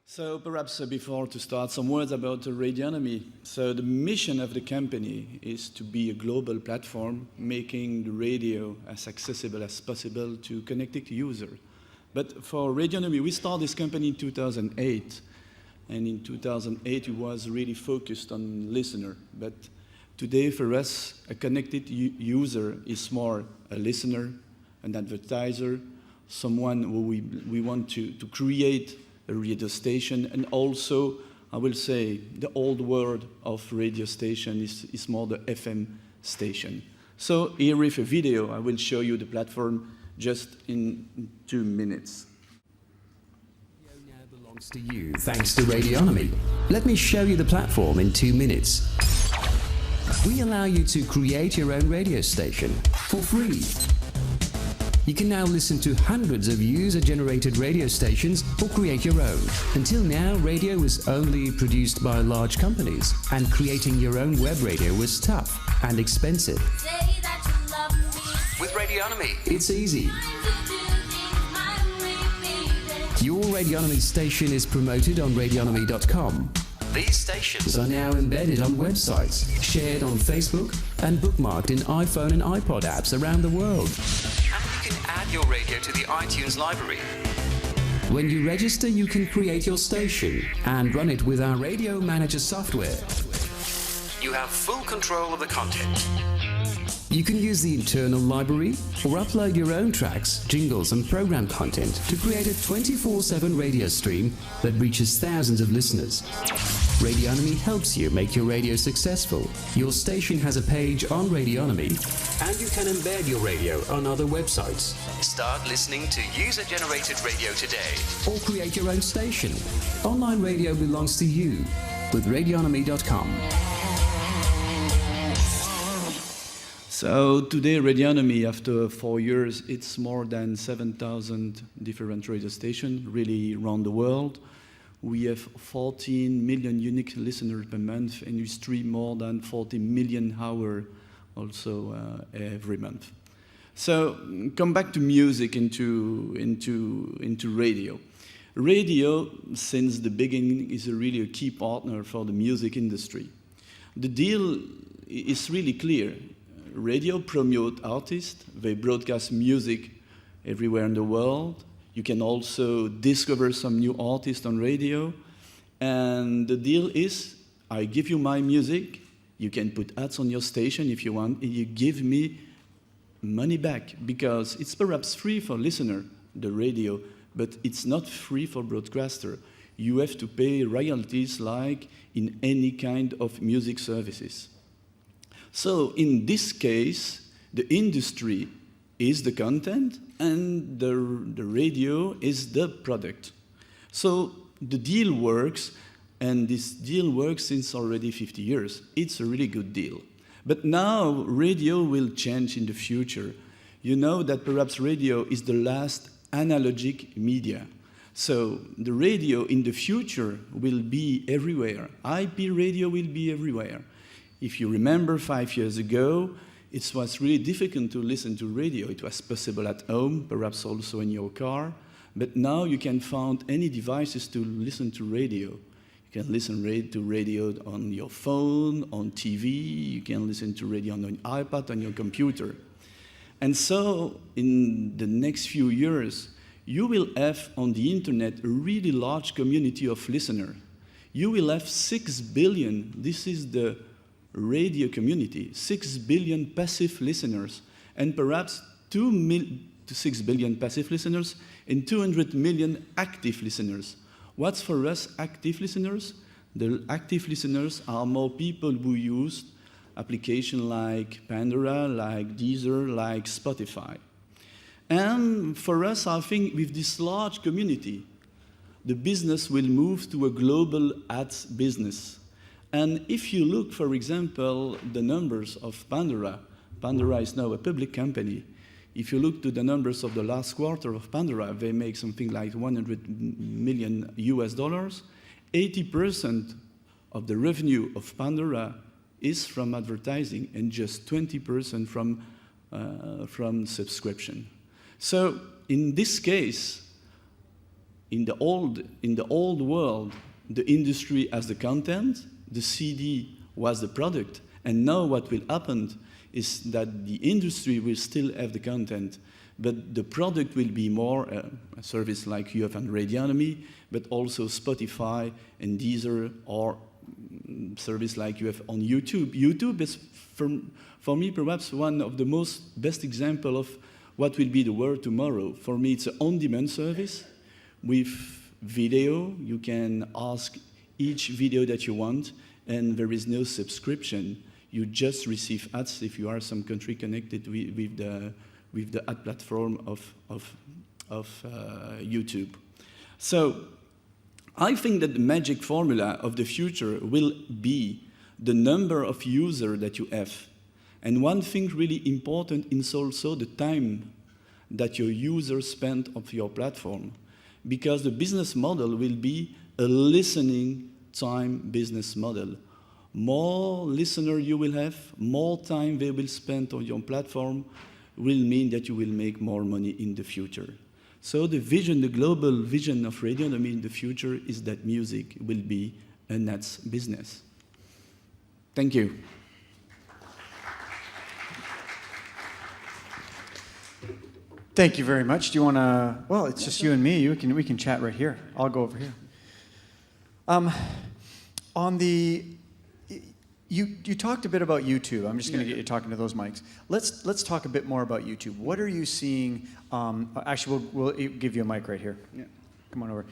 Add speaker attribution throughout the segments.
Speaker 1: So perhaps before to start, some words about Radionomy. So the mission of the company is to be a global platform, making the radio as accessible as possible to connected users. But for Radionomy, we started this company in 2008. And in 2008, it was really focused on listener. But today, for us, a connected user is more a listener, an advertiser, someone who we want to create a radio station, and also, I will say, the old word of radio station is more the FM station. So here with a video, I will show you the platform just in 2 minutes.
Speaker 2: Radio now belongs to you, thanks to Radionomy. Let me show you the platform in 2 minutes. We allow you to create your own radio station for free. You can now listen to hundreds of user-generated radio stations or create your own. Until now, radio was only produced by large companies, and creating your own web radio was tough and expensive. With Radionomy, it's easy. Your Radionomy station is promoted on radionomy.com. These stations are now embedded on websites, shared on Facebook, and bookmarked in iPhone and iPod apps around the world. You can add your radio to the iTunes library. When you register, you can create your station and run it with our Radio Manager software. You have full control of the content. You can use the internal library or upload your own tracks, jingles and program content to create a 24/7 radio stream that reaches thousands of listeners. Radionomy helps you make your radio successful. Your station has a page on Radionomy, and you can embed your radio on other websites. Start listening to user-generated radio today, or create your own station. Online radio belongs to you with radionomy.com.
Speaker 1: So today, Radionomy, after 4 years, it's more than 7,000 different radio stations, really around the world. We have 14 million unique listeners per month, and we stream more than 40 million hours also every month. So come back to music, into radio. Radio, since the beginning, is really a key partner for the music industry. The deal is really clear. Radio promote artists, they broadcast music everywhere in the world. You can also discover some new artists on radio. And the deal is, I give you my music, you can put ads on your station if you want, and you give me money back, because it's perhaps free for listener, the radio, but it's not free for broadcaster. You have to pay royalties like in any kind of music services. So in this case, the industry is the content and the radio is the product. So the deal works, and this deal works since already 50 years. It's a really good deal. But now radio will change in the future. You know that perhaps radio is the last analogic media. So the radio in the future will be everywhere. IP radio will be everywhere. If you remember 5 years ago, it was really difficult to listen to radio. It was possible at home, perhaps also in your car. But now you can find any devices to listen to radio. You can listen to radio on your phone, on TV. You can listen to radio on an iPad, on your computer. And so in the next few years, you will have on the internet a really large community of listeners. You will have 6 billion. This is the radio community, 6 billion passive listeners, and perhaps 6 billion passive listeners and 200 million active listeners. What's for us active listeners? The active listeners are more people who use applications like Pandora, like Deezer, like Spotify. And for us, I think with this large community, the business will move to a global ads business. And if you look, for example, the numbers of Pandora, Pandora is now a public company. If you look to the numbers of the last quarter of Pandora, they make something like $100 million US. 80% of the revenue of Pandora is from advertising, and just 20% from subscription. So in this case, in the old world, the industry has the content, the CD was the product, and now what will happen is that the industry will still have the content, but the product will be more a service like you have on Radionomy, but also Spotify and Deezer, or service like you have on YouTube. YouTube is, for me, perhaps one of the best example of what will be the world tomorrow. For me, it's an on-demand service with video. You can ask each video that you want, and there is no subscription. You just receive ads if you are some country connected with the ad platform of YouTube. So I think that the magic formula of the future will be the number of users that you have. And one thing really important is also the time that your users spend on your platform. Because the business model will be a listening time business model. More listeners you will have, more time they will spend on your platform, will mean that you will make more money in the future. So the vision, the global vision of Radionomy in the future is that music will be a net business. Thank you.
Speaker 3: Thank you very much. Do you want to, well, it's just you and me. We can chat right here. I'll go over here. On the, you talked a bit about YouTube. I'm just going to get you talking to those mics. Let's talk a bit more about YouTube. What are you seeing? Actually, we'll give you a mic right here. Yeah. Come on over.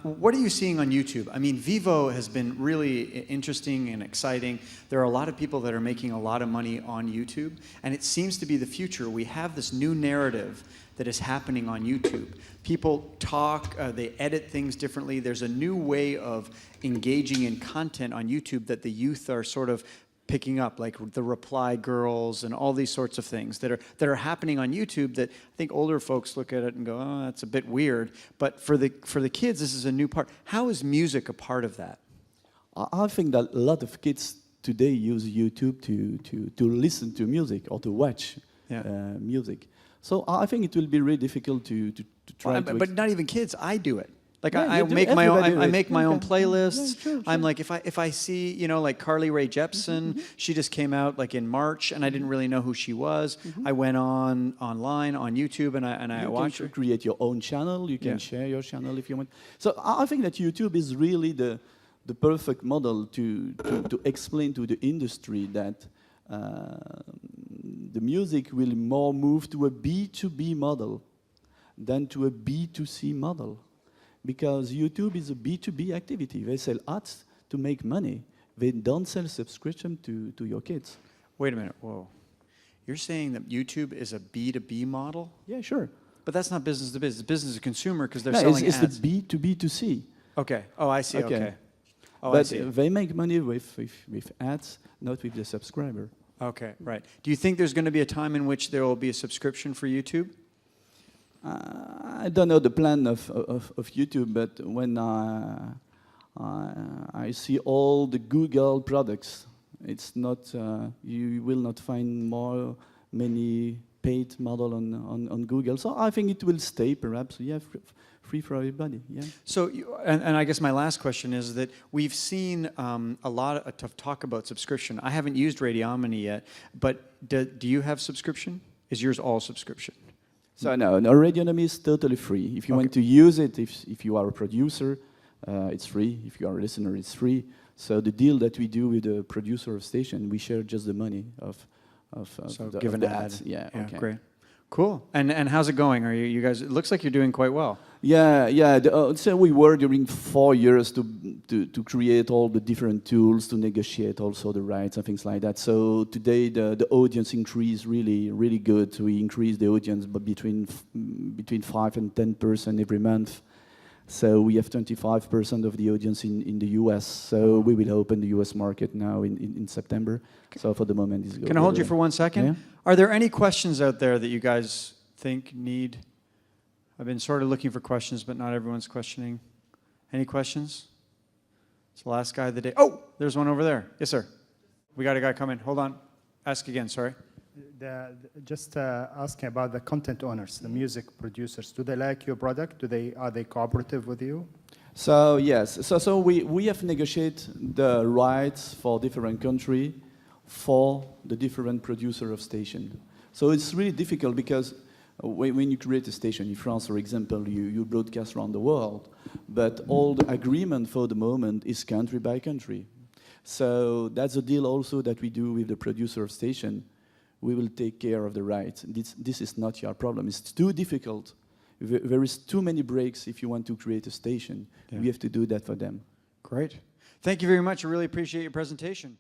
Speaker 3: What are you seeing on YouTube? I mean, Vivo has been really interesting and exciting. There are a lot of people that are making a lot of money on YouTube, and it seems to be the future. We have this new narrative that is happening on YouTube. People talk, they edit things differently. There's a new way of engaging in content on YouTube that the youth are sort of picking up, like the reply girls and all these sorts of things that are happening on YouTube that I think older folks look at it and go, oh, that's a bit weird. But for the kids, this is a new part. How is music a part of that?
Speaker 1: I think that a lot of kids today use YouTube to listen to music or to watch music. So I think it will be really difficult to try to...
Speaker 3: But not even kids, I do it. Like
Speaker 1: yeah,
Speaker 3: I make my own. I make my own playlists.
Speaker 1: Yeah, sure.
Speaker 3: I'm like, if I see, you know, like Carly Rae Jepsen, she just came out like in March, and I didn't really know who she was. I went online on YouTube and I watched her.
Speaker 1: You can create your own channel. You can share your channel if you want. So I think that YouTube is really the perfect model to explain to the industry that the music will more move to a B2B model than to a B2C model. Because YouTube is a B2B activity. They sell ads to make money. They don't sell subscription to your kids.
Speaker 3: Wait a minute, whoa. You're saying that YouTube is a B2B model?
Speaker 1: Yeah, sure.
Speaker 3: But that's not business to business. It's business to consumer because they're selling ads.
Speaker 1: It's the B2B2C.
Speaker 3: Okay. Oh, I see. Okay. Oh,
Speaker 1: but
Speaker 3: I see.
Speaker 1: They make money with ads, not with the subscriber.
Speaker 3: Okay, right. Do you think there's going to be a time in which there will be a subscription for YouTube?
Speaker 1: I don't know the plan of YouTube, but when I see all the Google products, it's not you will not find many paid model on Google. So I think it will stay perhaps. Yeah, free for everybody. Yeah.
Speaker 3: So and I guess my last question is that we've seen a lot of talk about subscription. I haven't used Radionomy yet, but do you have subscription? Is yours all subscription?
Speaker 1: So no, Radionomy is totally free. If you want to use it, if you are a producer, it's free. If you are a listener, it's free. So the deal that we do with the producer of station, we share just the money of
Speaker 3: give an ad.
Speaker 1: Ads. Yeah, okay.
Speaker 3: Great. Cool. And how's it going? Are you guys? It looks like you're doing quite well.
Speaker 1: Yeah. So we worked during 4 years to create all the different tools to negotiate also the rights and things like that. So today the audience increased really good. We increased the audience between 5 and 10% every month. So we have 25% of the audience in the US. So we will open the US market now in September. So for the moment, it's good.
Speaker 3: Can I hold you for 1 second?
Speaker 1: Yeah?
Speaker 3: Are there any questions out there that you guys think need? I've been sort of looking for questions, but not everyone's questioning. Any questions? It's the last guy of the day. Oh, there's one over there. Yes, sir. We got a guy coming. Hold on. Ask again, sorry.
Speaker 4: Just asking about the content owners, the music producers. Do they like your product? Are they cooperative with you?
Speaker 1: So yes, so we have negotiated the rights for different country for the different producer of station. So it's really difficult because when you create a station in France, for example, you broadcast around the world, but all the agreement for the moment is country by country. So that's a deal also that we do with the producer of station. We will take care of the rights. This is not your problem. It's too difficult. There is too many breaks if you want to create a station. Yeah. We have to do that for them.
Speaker 3: Great. Thank you very much. I really appreciate your presentation.